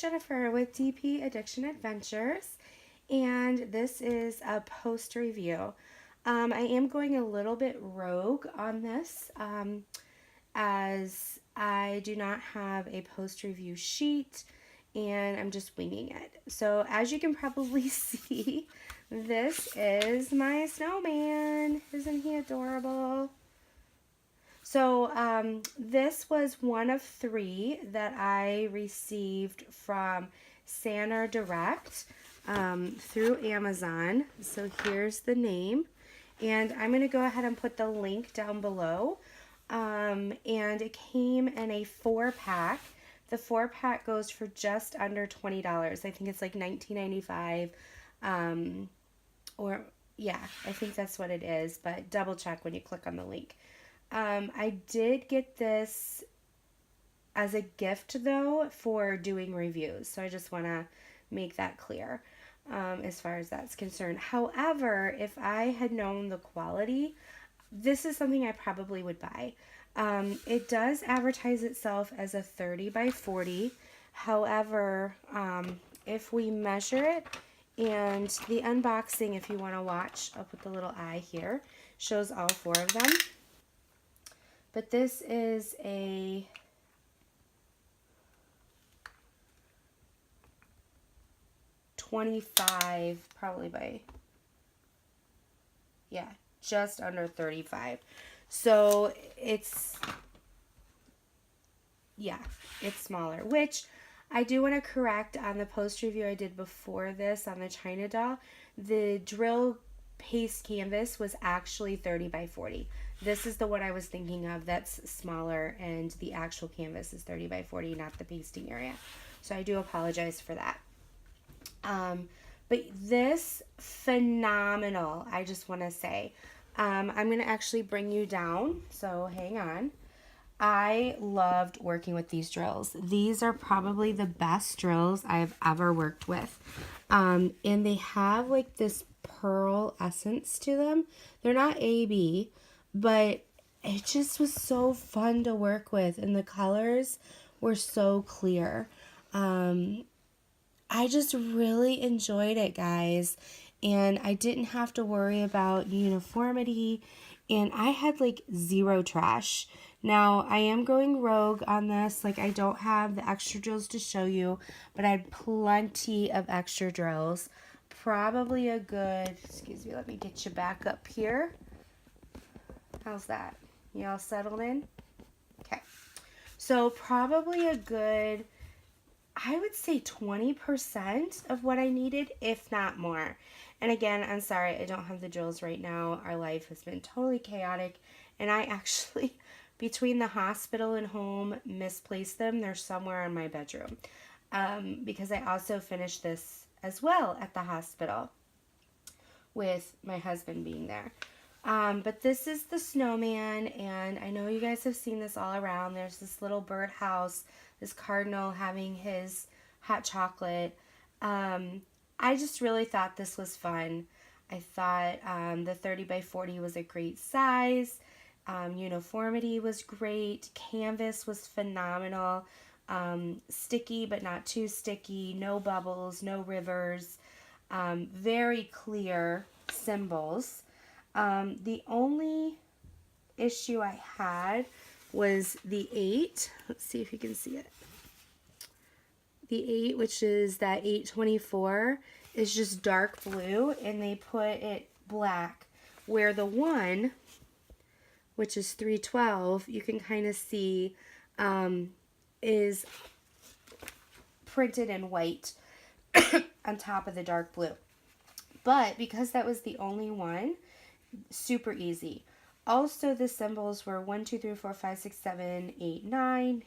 Jennifer with DP Addiction Adventures, and this is a post review. I am going a little bit rogue on this as I do not have a post review sheet and I'm just winging it. So, as you can probably see, this is my snowman. Isn't he adorable? So this was one of three that I received from Santa Direct through Amazon. So here's the name. And I'm going to go ahead and put the link down below. And it came in a 4-pack. The 4-pack goes for just under $20. I think it's like $19.95. Or, yeah, I think that's what it is. But double check when you click on the link. I did get this as a gift though for doing reviews, so I just want to make that clear as far as that's concerned. However, if I had known the quality, this is something I probably would buy. It does advertise itself as a 30 by 40. However, if we measure it, and the unboxing, if you want to watch, I'll put the little eye here, shows all 4 of them. But this is a $25, probably by, yeah, just under $35. So it's, yeah, it's smaller, which I do want to correct on the post review I did before this on the China doll. The drill paste canvas was actually 30 by 40. This is the one I was thinking of that's smaller, and the actual canvas is 30 by 40, not the pasting area. So I do apologize for that. But this, phenomenal, I just want to say. I'm going to actually bring you down, so hang on. I loved working with these drills. These are probably the best drills I've ever worked with. And they have like this pearl essence to them. They're not AB, but it just was so fun to work with, and the colors were so clear. I just really enjoyed it, guys, and I didn't have to worry about uniformity, and I had like 0 trash. Now, I am going rogue on this. Like, I don't have the extra drills to show you, but I had plenty of extra drills. Probably a good, excuse me, let me get you back up here. How's that? You all settled in? Okay. So probably a good, I would say 20% of what I needed, if not more. And again, I'm sorry, I don't have the drills right now. Our life has been totally chaotic. And I actually, between the hospital and home, misplaced them. They're somewhere in my bedroom. Because I also finished this as well at the hospital with my husband being there. But this is the snowman, and I know you guys have seen this all around. There's this little birdhouse, this cardinal having his hot chocolate. I just really thought this was fun. I thought the 30 by 40 was a great size. Uniformity was great. Canvas was phenomenal. Sticky, but not too sticky. No bubbles, no rivers. Very clear symbols. The only issue I had was the 8. Let's see if you can see it. The 8, which is that 824, is just dark blue, and they put it black. Where the 1, which is 312, you can kind of see is printed in white on top of the dark blue. But because that was the only one, super easy. Also, the symbols were 1, 2, 3, 4, 5, 6, 7, 8, 9,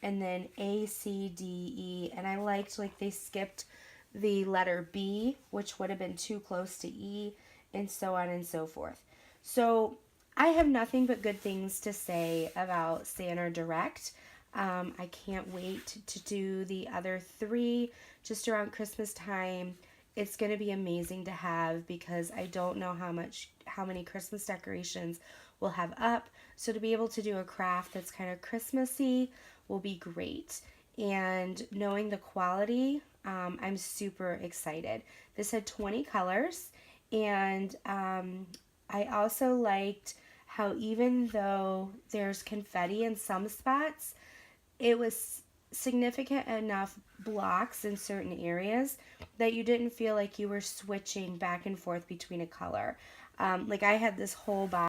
and then A, C, D, E. And I liked, like, they skipped the letter B, which would have been too close to E, and so on and so forth. So I have nothing but good things to say about Santa Direct. I can't wait to do the other 3 just around Christmas time. It's going to be amazing to have, because I don't know how many Christmas decorations we'll have up. So to be able to do a craft that's kind of Christmassy will be great. and knowing the quality, I'm super excited. This had 20 colors, and I also liked how even though there's confetti in some spots, it was significant enough blocks in certain areas that you didn't feel like you were switching back and forth between a color. Like I had this whole box